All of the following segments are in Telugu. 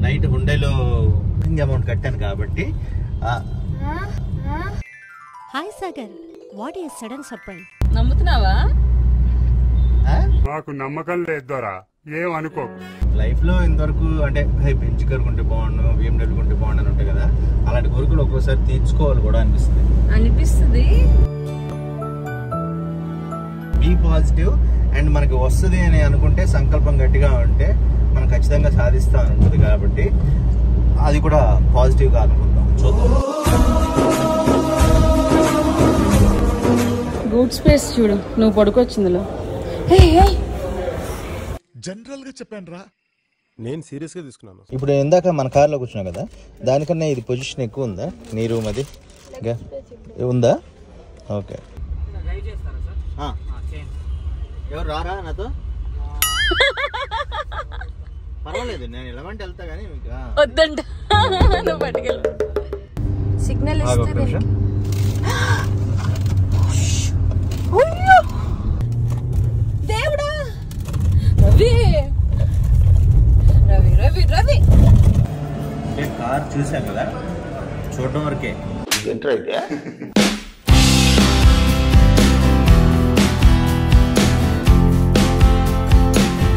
నైట్ హుండైలో బుకింగ్ అమౌంట్ కట్టాను కాబట్టి. Hi Sagar, what is sudden surprise? నమ్ముతున్నావా? నాకు నమ్మకం లేదు దొరా, ఏం అనుకో. లైఫ్ లో ఇంతవరకు అంటే బెంచ్ కార్ కొంటే బాగుండు, BMW కొంటే బాగుండు అని ఉంటాయి కదా, అలాంటి కోరికలు ఒక్కోసారి తీర్చుకోవాలి కూడా అనిపిస్తుంది. బీ పాజిటివ్ అండ్ మనకి వస్తుంది అని అనుకుంటే, సంకల్పం గట్టిగా ఉంటే మనం ఖచ్చితంగా సాధిస్తాం అనుకుంది కాబట్టి అది కూడా పాజిటివ్ గా అనుకుందాం. చూద్దాం. గూడ్ స్పేస్ చూడు, నువ్వు పడుకోవచ్చిందిలో. జనరల్ గా చెప్పాను రా, నేను సీరియస్ గా తీసుకున్నాను. ఇప్పుడు ఇందాక మన కార్లో కూర్చున్నాం కదా, దానికన్నా ఇది పొజిషన్ ఎక్కువ ఉందా? నీ రూమ్ అది ఉందా? ఓకే. ఎవరు రారా నాతో? పర్వాలేదు, నేను ఎలాంటి వెళ్తా కానీ వద్దంట, నువ్వు పట్టుకెళ్ళు. సిగ్నల్ దేవుడా, రవి రవి రవి. కార్ చూసాం కదా, చూడడం వరకే.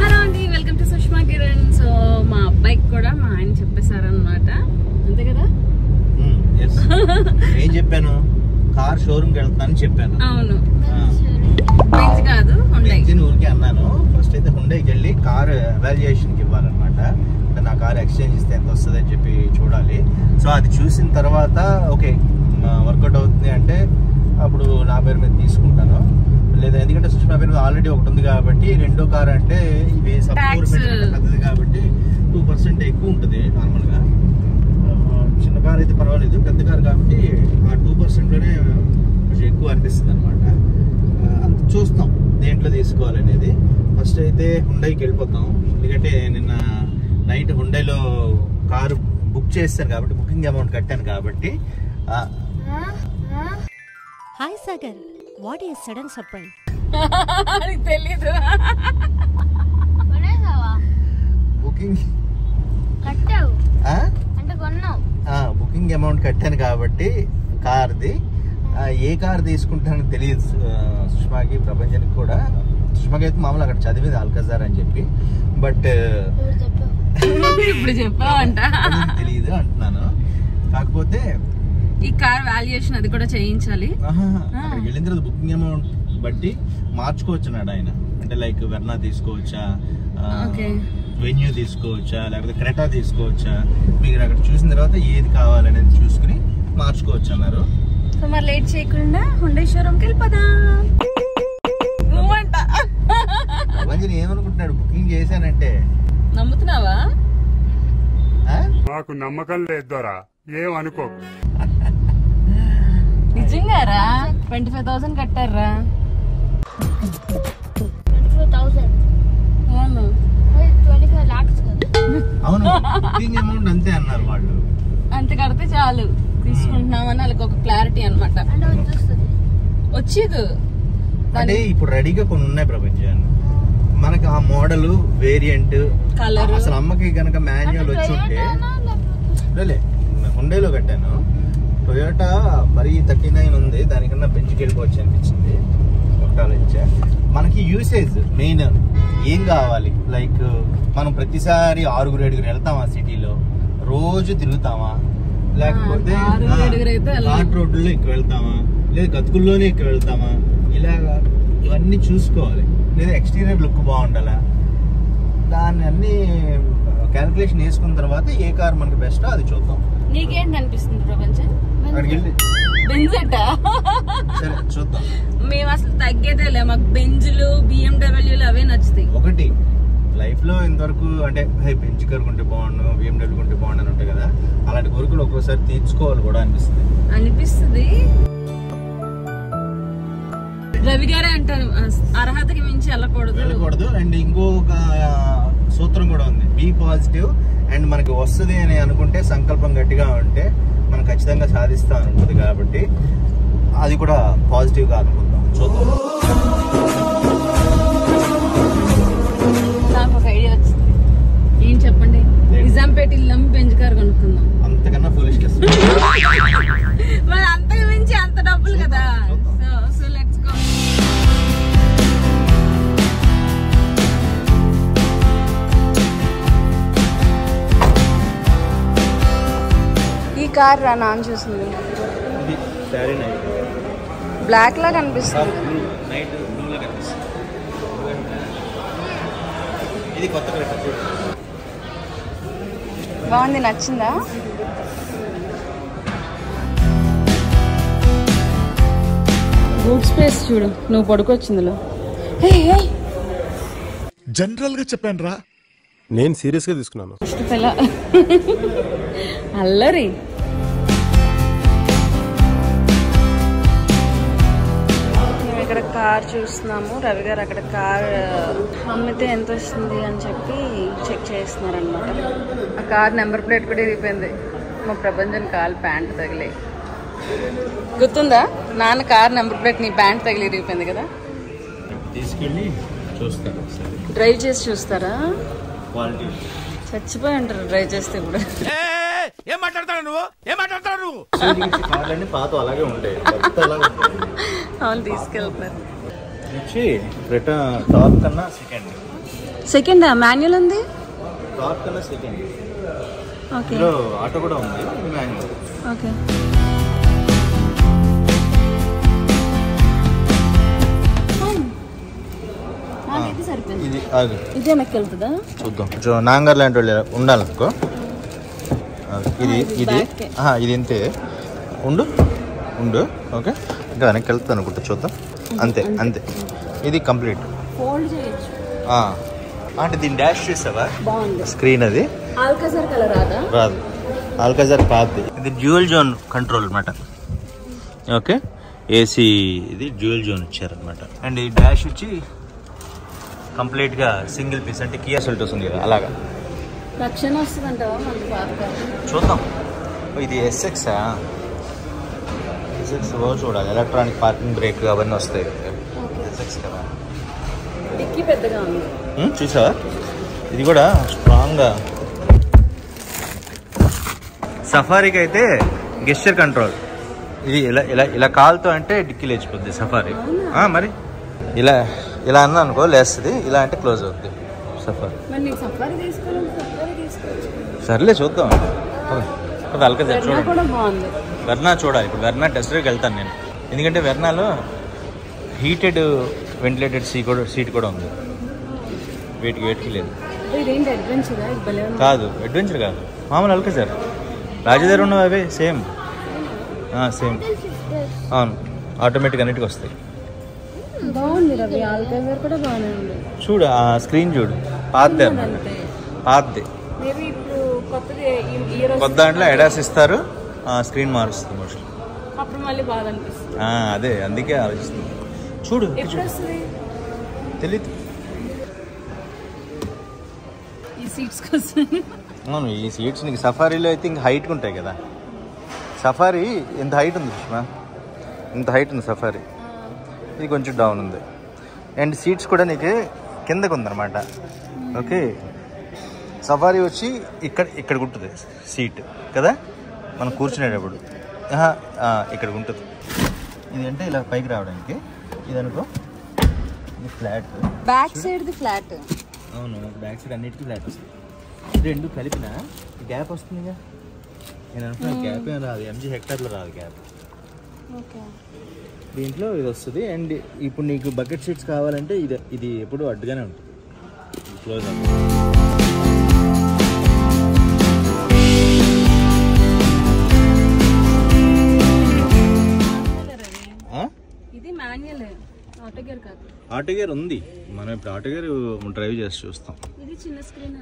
హలో అండి, welcome to Sushma Kiran. So మా అబ్బాయికి కూడా మా ఆయన చెప్పేశారనమాట, అంతే కదా? ఏం చెప్పాను? కార్ షోరూమ్కి వెళ్తానని చెప్పాను. అవును, కాదు ఊరికే అన్నాను. ఫస్ట్ అయితే హుండైకి వెళ్ళి కార్ ఎవాల్యుయేషన్కి ఇవ్వాలన్నమాట. అంటే నా కార్ ఎక్స్చేంజ్ ఇస్తే ఎంత వస్తుంది అని చెప్పి చూడాలి. సో అది చూసిన తర్వాత ఓకే వర్కౌట్ అవుతుంది అంటే అప్పుడు నా పేరు మీద తీసుకుంటాను. లేదా ఎందుకంటే సుష్మా పేరు మీద ఆల్రెడీ ఒకటి ఉంది కాబట్టి, రెండో కార్ అంటే ఇవి పెద్దది కాబట్టి 2% ఎక్కువ ఉంటుంది నార్మల్గా. చిన్న కార్ అయితే పర్వాలేదు, పెద్ద కార్ కాబట్టి ఆ 2%లోనే కొంచెం ఎక్కువ అనిపిస్తుంది అనమాట. అంత చూస్తాం దేంట్లో తీసుకోవాలనేది. ఫస్ట్ అయితే హుండైకి వెళ్ళిపోతాం, ఎందుకంటే నిన్న నైట్ హుండైలో కారు బుక్ చేస్తాను కాబట్టి, బుకింగ్ అమౌంట్ కట్టాను కాబట్టి. Hi Sagar, what is sudden surprise? తెలీదు. బుకింగ్ అమౌంట్ కట్టాను కాబట్టి కార్ది ఏ కార్ తీసుకుంటానని తెలియదు సుష్మాకి, ప్రపంచానికి కూడా. సుష్మాకి అయితే మామూలు అక్కడ చదివేది ఆల్కజార్ అని చెప్పి, బట్ ఇప్పుడు చెప్పావంట తెలియదు అంటున్నాను. కాకపోతే ఈ కార్ వాల్యుయేషన్ అది కూడా చేయించాలి. అక్కడికి వెళ్ళిన తర్వాత బుకింగ్ అమౌంట్ బట్టి మార్చుకోవచ్చు అన్నాడు ఆయన. అంటే లైక్ వెర్నా తీసుకోవచ్చా, వెన్యూ తీసుకోవచ్చా, లేకపోతే క్రెటా తీసుకోవచ్చా, మీరు అక్కడ చూసిన తర్వాత ఏది కావాలనేది చూసుకుని మార్చుకోవచ్చు అన్నారు. సో మరి లేట్ చేయకుండా హుండై షోరూమ్కి వెళ్ళిపోదాం. ఏమనుకుంటున్నాడు బుకింగ్ చేశానంటే? నమ్ముతున్నావా? నాకు నమ్మకం లేదు దొరా, ఏం అనుకో. నిజంగారా? 25,000 కట్టారా? అవును, బుకింగ్ అమౌంట్ అంతే అన్నారు వాళ్ళు. అంత కడితే చాలు తీసుకుంటున్నామని వాళ్ళకి ఒక క్లారిటీ అనమాట. వచ్చేది అంటే ఇప్పుడు రెడీగా కొన్ని ఉన్నాయి ప్రపంచాన్ని, మనకి ఆ మోడల్ వేరియంట్ కలర్. అసలు అమ్మకి కనుక మాన్యువల్ వచ్చి ఉంటే, హుండైలో కట్టాను. టొయోటా మరి 39 ఉంది, దానికన్నా బెంచ్కి వెళ్ళిపోవచ్చు అనిపించింది ఆలోచించా. మనకి యూసేజ్ మెయిన్ ఏం కావాలి, లైక్ మనం ప్రతిసారి 6-7 వెళ్తామా సిటీలో, రోజు తిరుగుతామా, లేకపోతే ఘాట్ రోడ్డులో ఎక్కువ వెళ్తామా, లేదా గతుకుల్లోనే ఎక్కువ వెళ్తామా, ఇలాగా ఇవన్నీ చూసుకోవాలి. లేదా ఎక్స్టీరియర్ లుక్ బాగుండాలా, దాన్ని అన్ని క్యాల్కులేషన్ వేసుకున్న తర్వాత ఏ కార్ మనకి బెస్టో అది చూద్దాం. నీకేంటి అనిపిస్తుంది ప్రపంచం? సరే చూద్దాం. మేము అసలు తగ్గేదేలే, మాకు బెంజ్లు BMW అవే నచ్చుతాయి. ఒకటి లైఫ్ లో ఇంతవరకు అంటే బెంచ్ కార్ కొంటే బాగుండు, BMW కొంటే బాగుండు అని ఉంటాయి కదా, అలాంటి కోరికలు ఒక్కోసారి తీర్చుకోవాలి కూడా అనిపిస్తుంది. రవి గారే అంటారు, అర్హతకి మించి వెళ్ళకూడదు. అండ్ ఇంకొక సూత్రం కూడా ఉంది, బీ పాజిటివ్ అండ్ మనకి వస్తుంది అని అనుకుంటే, సంకల్పం గట్టిగా ఉంటే మనం ఖచ్చితంగా సాధిస్తాం అనుకుంది కాబట్టి అది కూడా పాజిటివ్ గా అనుకుందాం. చూద్దాం. నాకు ఒక ఐడియా వచ్చింది. ఏం చెప్పండి? నిజాంపేట ఇల్లు బెంజ్ కార్ కొనుక్కుందాం. అంతకన్నా ఫూలిష్ మరి అంతకు మించి అంత డబ్బులు కదా. So let's go. ఈ కార్ రా నాన్న చూసింది. బ్లాక్ లా కనిపిస్తుంది. ఇది కొత్త బాగుంది, నచ్చిందా? బూట్ స్పేస్ చూడు, నువ్వు పడుకోవచ్చిందిలో. జనరల్ గా చెప్పాను రా. నేను సీరియస్ గా తీసుకున్నాను. అల్లరి. మేము ఇక్కడ కార్ చూస్తున్నాము. రవి గారు అక్కడ కార్ అమ్మితే ఎంత వస్తుంది అని చెప్పి చెక్ చేస్తున్నారు అనమాట. ఆ కార్ నెంబర్ ప్లేట్ కూడా ఇరిగిపోయింది. మా ప్రపంచం కాల్ ప్యాంట్ తగిలే. గుర్తుందా నాన్న కార్ నెంబర్ ప్లేట్ నీ ప్యాంట్ తగిలి ఇరిగిపోయింది కదా. తీసుకెళ్ళి చూస్తాను. డ్రైవ్ చేసి చూస్తారా? క్వాలిటీ చచ్చిపోయి ఉంటారు డ్రైవ్ చేస్తే కూడా. ఏం మాట్లాడతాడు నువ్వు? కార్లన్నీ పాత అలాగే ఉంటాయి. వాళ్ళు తీసుకెళ్తారు. టాప్ కన్నా సెకండ్ మాన్యువల్ ఉంది. టాప్ కన్నా సెకండ్. ఓకే, ఆటో కూడా ఉంది, మాన్యువల్. ఓకే. ఇది ఇదే మెక్కి వెళ్తుందా? చూద్దాం. నాంగర్ లాంటి వాళ్ళు ఉండాలనుకో. ఇది ఇది ఇది ఇంతే. ఉండు ఓకే. ఇంకా వెనక్కి వెళ్తుంది అనుకుంటా, చూద్దాం. అంతే అంతే. ఇది కంప్లీట్. ఫోల్డ్ చేయొచ్చు. అంటే దీని డాష్ చేసావా? బాగుంది. స్క్రీన్ అది ఆల్కజర్ కలర్ రాదు. ఆల్కజర్ పాతది. ఇది డ్యూయల్ జోన్ కంట్రోల్ అనమాట. ఓకే, ఏసీ ఇది డ్యూయల్ జోన్ ఇచ్చారనమాట. అండ్ ఈ డాష్ వచ్చి కంప్లీట్గా సింగిల్ పీస్, అంటే కియా సెల్టోస్ ఉంది కదా అలాగా. రక్షణ వస్తుందంటావా మనకి బాగా? చూద్దాం. ఇది ఎస్ఎక్స్ చూడాలి. ఎలక్ట్రానిక్ పార్కింగ్ బ్రేక్ అవన్నీ వస్తాయి. ఎస్ఎక్స్ కదా. డిక్కీ పెద్దగా ఉంది. చూసావా? ఇది కూడా స్ట్రాంగ్గా. సఫారీకి అయితే గెస్చర్ కంట్రోల్. ఇది ఇలా ఇలా ఇలా కాల్తో అంటే డిక్కీ లేచిపోద్ది సఫారీ. మరి ఇలా ఇలా అన్నా అనుకో లేస్తుంది, ఇలా అంటే క్లోజ్ అవుద్ది సఫారీ. సర్లే చూద్దాం. అల్కజర్ చూడండి. వెర్నా చూడాలి. ఇప్పుడు వెర్నా టెస్ట్ డ్రైవ్కి వెళ్తాను నేను, ఎందుకంటే వెర్నాలో హీటెడ్ వెంటిలేటెడ్ సీట్ కూడా ఉంది. వేటికి లేదు. కాదు, అడ్వెంచర్ కాదు, మామూలు అల్కజర్. రాజధాని ఉన్నవి అవే సేమ్. అవును, ఆటోమేటిక్ అన్నిటికి వస్తాయి. బాగుంది రవి, ఆల్కజర్ కూడా బాగానే ఉంది. చూడు ఆ స్క్రీన్ చూడు, పాతదే అన్నమాట. పాతదే. కొత్త దాంట్లో ఎడాస్ ఇస్తారు, స్క్రీన్ మారుస్తుంది మోస్ట్లీ. అప్పుడు మళ్ళీ బాగా అనిపిస్తుంది. అదే అందుకే ఆలోచిస్తుంది. చూడు తెలీదు. ఈ సీట్స్ కోసం. అవును, ఈ సీట్స్ నీకు సఫారీలో అయితే ఇంక హైట్గా ఉంటాయి కదా. సఫారీ ఇంత హైట్ ఉంది సుష్మా, ఇంత హైట్ ఉంది సఫారీ. ఇది కొంచెం డౌన్ ఉంది. అండ్ సీట్స్ కూడా నీకు కిందకు ఉందన్నమాట. ఓకే, సఫారీ వచ్చి ఇక్కడ ఉంటుంది సీట్ కదా, మనం కూర్చునేటప్పుడు ఇక్కడ ఉంటుంది. ఇది అంటే ఇలా పైకి రావడానికి. ఇది అనుకో, ఇది ఫ్లాట్. Back side flat. అవును, బ్యాక్ సైడ్ అన్నిటికీ ఫ్లాట్ వస్తుంది. రెండు కలిపిన గ్యాప్ వస్తుందిగా. నేను అనుకున్నా గ్యాప్ ఏం రాదు, MG హెక్టార్లో రాదు గ్యాప్. దీంట్లో ఇది వస్తుంది. అండ్ ఇప్పుడు నీకు బకెట్ సీట్స్ కావాలంటే ఇది ఎప్పుడు అడ్డుగానే ఉంటుంది, క్లోజ్ అవుతుంది. ఇది మాన్యువల్, ఆటో గేర్ కాదు. ఆటో గేర్ ఉంది, మనం ఇప్పుడు ఆటో గేర్ డ్రైవ్ చేసి చూస్తాం. ఇది చిన్న స్క్రీన్.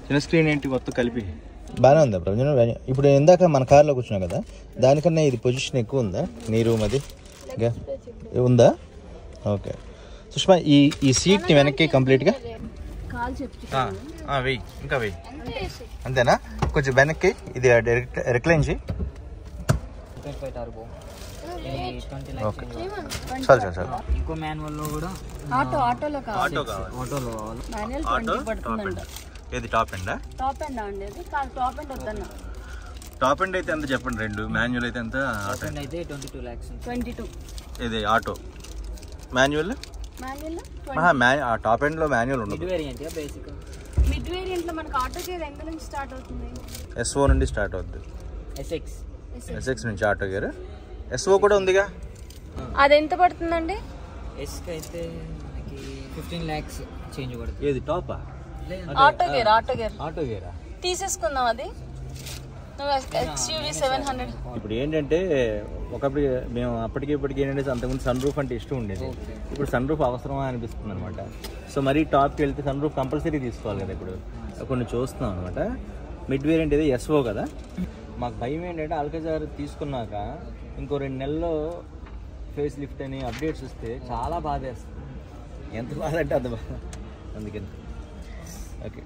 చిన్న స్క్రీన్ ఏంటి మొత్తం కలిపి బాగానే ఉందా ప్రజలు? ఇప్పుడు ఇందాక మన కార్లో కూర్చున్నాం కదా, దానికన్నా ఇది పొజిషన్ ఎక్కువ ఉందా? నీ రూమ్ అది ఉందా? ఓకే సుష్మా, ఈ సీట్ని వెనక్కి కంప్లీట్గా వెయ్యి, ఇంకా వెయ్యి. అంతేనా? కొంచెం వెనక్కి ఇది రిక్లైన్ చేయి. ఓకే, చాలు చాలు చాలు. ఇంకో మాన్యువల్ లో కూడా ఆటోలో కావాలి. ఆటో కావాలి. మాన్యువల్ 20 పడుతుందంట. ఏది టాప్ ఎండా? టాప్ ఎండ్ అండి అది కాదు, టాప్ ఎండ్ వద్దన్న. టాప్ ఎండ్ అయితే ఎంత చెప్పండి, రెండు మాన్యువల్ అయితే ఎంత? ఆటో అయితే 22 lakhs. 22. ఇది ఆటో మాన్యువల్ టాప్ ఎండ్ లో మాన్యువల్ ఉండదు. మిడ్ వేరియంట్ లో మనకి ఆటో గేర్ ఎంత నుంచి స్టార్ట్ అవుతుంది? ఎస్ఓ నుండి స్టార్ట్ అవుద్ది. ఎస్ఎక్స్ నుంచి ఆటో గేర్. ఎస్ఓ కూడా ఉందిగా. అది ఎంత పడుతుందండి? ఎస్ కి అయితే మనకి 15 lakhs చేంజ్ పడుతుంది. ఏది టాపా? ఆటో గేర్ ఆటో గేరా తీసేసుకుందాం. అది XUV 700. ఇప్పుడు ఏంటంటే ఒకప్పుడు మేము ఇప్పటికి ఏంటంటే అంతకుముందు సన్ రూఫ్ అంటే ఇష్టం ఉండేది. ఇప్పుడు సన్ రూఫ్ అవసరమా అనిపిస్తుంది అనమాట. సో మరీ టాప్కి వెళ్తే సన్ రూఫ్ కంపల్సరీ తీసుకోవాలి కదా. ఇప్పుడు కొన్ని చూస్తున్నాం అనమాట. మిడ్ వేరియంట్ ఏదో ఎస్ఓ కదా. మాకు భయం ఏంటంటే అల్కజార్ తీసుకున్నాక ఇంకో 2 నెలల్లో ఫేస్ లిఫ్ట్ అని అప్డేట్స్ వస్తే చాలా బాధేస్తుంది. ఎంత బాధ అంటే అంత బాధ. అందుకని ఓకే.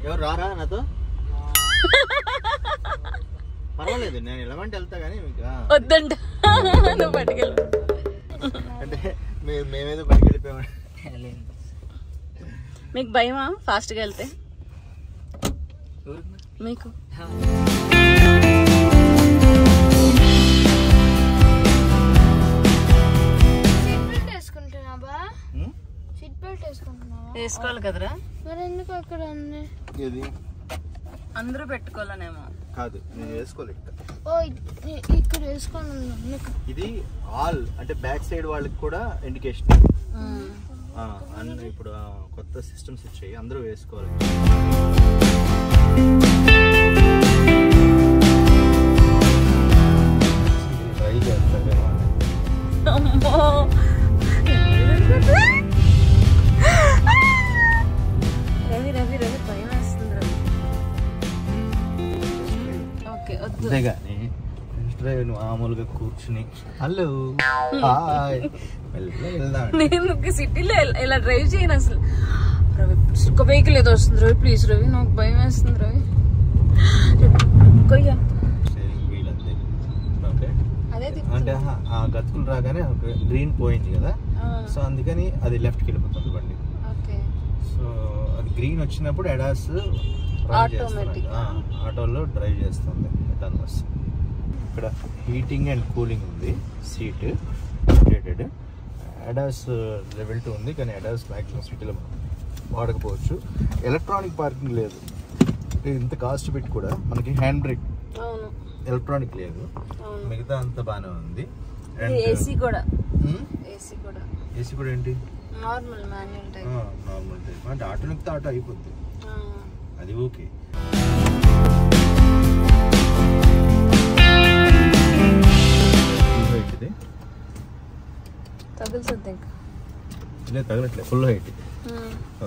ఎవరు రారా నాతో? పర్వాలేదు, నేను ఎలాంటి వెళ్తా కానీ వద్దంట నువ్వు పట్టుకెళ్ళు. అంటే మేమేదో పట్టుకెళ్ళిపోయామని. మీకు భయమా ఫాస్ట్గా వెళ్తే? మీకు వేసుకోవాలి కదరా? మరి ఎందుకు అక్కడ అందరూ పెట్టుకోవాలనేమో కాదు, నేను వేసుకోవాలి. ఓ ఇక్కడ వేసుకొని ఇది ఆల్ అంటే బ్యాక్ సైడ్ వాళ్ళకి కూడా ఇండికేషన్. అన్ని ఇప్పుడు కొత్త సిస్టమ్స్ వచ్చాయి, అందరూ వేసుకోవాలి. ట్రై చేస్తారు. రవి భయం వేస్తుంది రవి. ఓకే అంతే కానీ డ్రైవ్ మామూలుగా కూర్చుని హలో హాయ్ వెళ్దాం. నేను సిటీలో ఇలా డ్రైవ్ చేయను అసలు. రవి ఒక వెహికల్ ఏదో వస్తుంది రవి, ప్లీజ్ రవి, నాకు భయం వేస్తుంది రవి. కొయ్యా అదే అంటే ఆ గతుకులు రాగానే గ్రీన్ పోయింది కదా, సో అందుకని అది లెఫ్ట్కి వెళ్ళిపోతుంది బండి. సో అది గ్రీన్ వచ్చినప్పుడు ఎడాస్ ఆటోలో డ్రైవ్ చేస్తుంది ఎటానమస్. ఇక్కడ హీటింగ్ అండ్ కూలింగ్ ఉంది, సీట్ అప్డేటెడ్. ఎడాస్ లెవెల్ 2 ఉంది, కానీ ఎడాస్ మ్యాక్సిమం సిటీలో వాడకపోవచ్చు. ఎలక్ట్రానిక్ పార్కింగ్ లేదు. ఇంత కాస్ట్ పెట్టి కూడా మనకి హ్యాండ్ బ్రేక్ ఎలక్ట్రానిక్ లేదు, మిగతా అంతా బాగానే ఉంది. ఏసీ కూడా ఏంటి? Normal manual type. Normal type అంటే ఆటో నిక్కితే ఆటో అయిపోద్ది, అది ఓకే. తగులుతుంది ఇంకా లేదు, తగలట్లేదు, full height.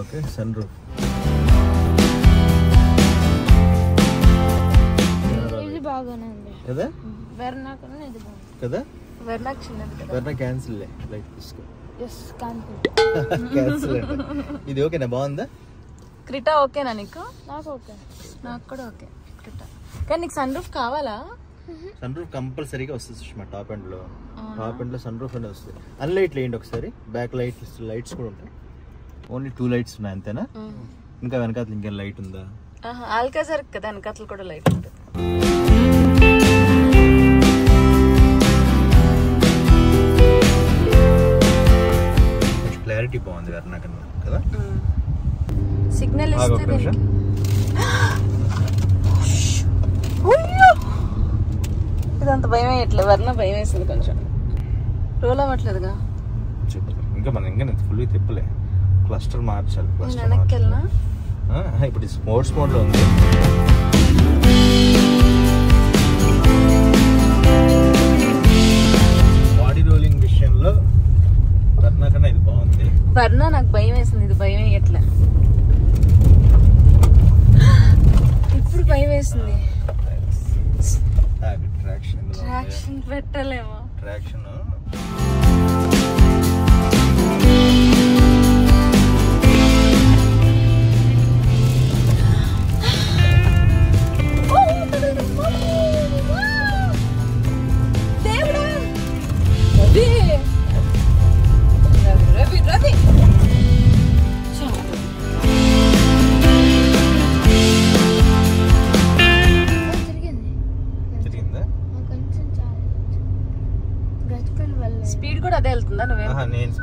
Okay, sunroof ఇది బాగానే ఉంది కదా. వెర్నా కన్నా ఇది బాగుంది కదా. వెర్నా చిన్నది కదా. వెర్నా క్యాన్సిల్ లైట్ తీసుకో. క్యాన్సిల్. ఇది ఓకేనా? బాగుందా? క్రిటా ఓకేనా నీకు? నాకు ఓకే. నాకు కూడా ఓకే క్రిటా. కానీ నీకు సన్ రూఫ్ కావాలా? సన్ రూఫ్ కంపల్సరీగా వస్తుంది సుష్మా. టాప్ ఎండ్ లో సన్ రూఫ్ అనేది వస్తుంది. అన్లైట్లు వేయండి ఒకసారి. బ్యాక్ లైట్స్ కూడా ఉంటాయి. ఓన్లీ 2 లైట్స్ ఉన్నాయి అంతేనా? ఇంకా వెనకాల ఇంకేం లైట్ ఉందా? ఆల్కాజర్ కదా, వెనకాతలు కూడా లైట్ ఉంటుంది. క్లారిటీ బాగుంది వెర్నా కన్నా కదా. సిగ్నల్ ఇస్తే ఇదంత భయం వేయట్లేదు. వెర్నా భయం వేసింది కొంచెం. రోల్ అవ్వట్లేదుగా. ఇంకా మనం ఇంకా ఫుల్ తిప్పలే. క్లస్టర్ మార్చాలి. వెనక్కి వెళ్ళినా ఇప్పుడు స్పోర్ట్స్ మోడ్ లో ఉంది. బాడీ రోలింగ్ విషయంలో వెర్నా కన్నా ఇది బాగుంది. వెర్నా నాకు భయం వేసింది, ఇది భయం వేయట్లే. ఇప్పుడు భయం వేసింది. ట్రాక్షన్ పెట్టలేమో. ట్రాక్షన్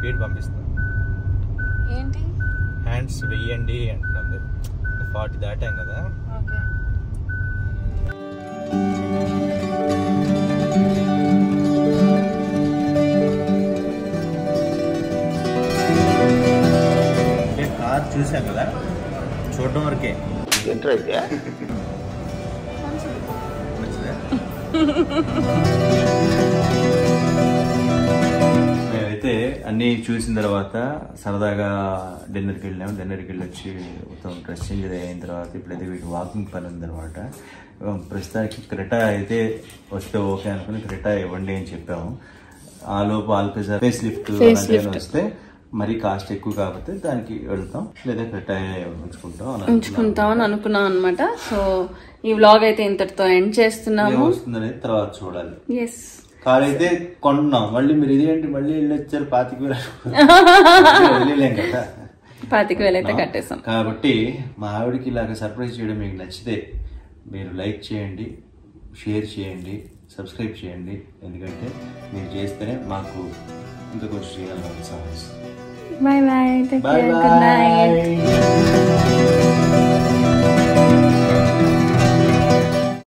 స్పీడ్ పంపిస్తుంది. ఏంటి హ్యాండ్స్ వెయ్యండి అంటున్నది. 40 దాటాం కదా. ఓకే కార్ చూసాం కదా, చూడడం వరకే. మేమైతే అన్నీ చూసిన తర్వాత సరదాగా డిన్నర్కి వెళ్ళాము. డిన్నర్కి వెళ్ళి వచ్చి మొత్తం డ్రెస్ చేంజ్ అయిన తర్వాత ఇప్పుడైతే వీటి వాకింగ్ పని ఉందన్నమాట. ప్రస్తుతానికి క్రెటా అయితే వస్తే ఓకే అనుకుని క్రెటా ఇవ్వండి అని చెప్పాము. ఆ లోపు ఆల్కజార్ ఫేస్ లిఫ్ట్ వస్తే మరీ కాస్ట్ ఎక్కువ కాకపోతే దానికి వెళ్తాం, లేదా క్రెటా ఉంచుకుంటాం అని అనుకున్నాం అనమాట. సో ఈ వ్లాగ్ అయితే ఇంతటితో ఎండ్ చేస్తున్నాము. వస్తుందనేది తర్వాత చూడాలి. ఎస్ కార్ అయితే కొంటున్నాం. మళ్ళీ మీరు ఇదేంటి మళ్ళీ వెళ్ళొచ్చారు 25,000 వెళ్ళలేం కదా. 25,000 అయితే కట్టేసాం. కాబట్టి మా ఆవిడకి ఇలాగ సర్ప్రైజ్ చేయడం మీకు నచ్చితే మీరు లైక్ చేయండి, షేర్ చేయండి, సబ్స్క్రైబ్ చేయండి. ఎందుకంటే మీరు చేస్తేనే మాకు ఇంకా కొంచెం చేయాలని ఉత్సాహం. Bye bye, take care, good night.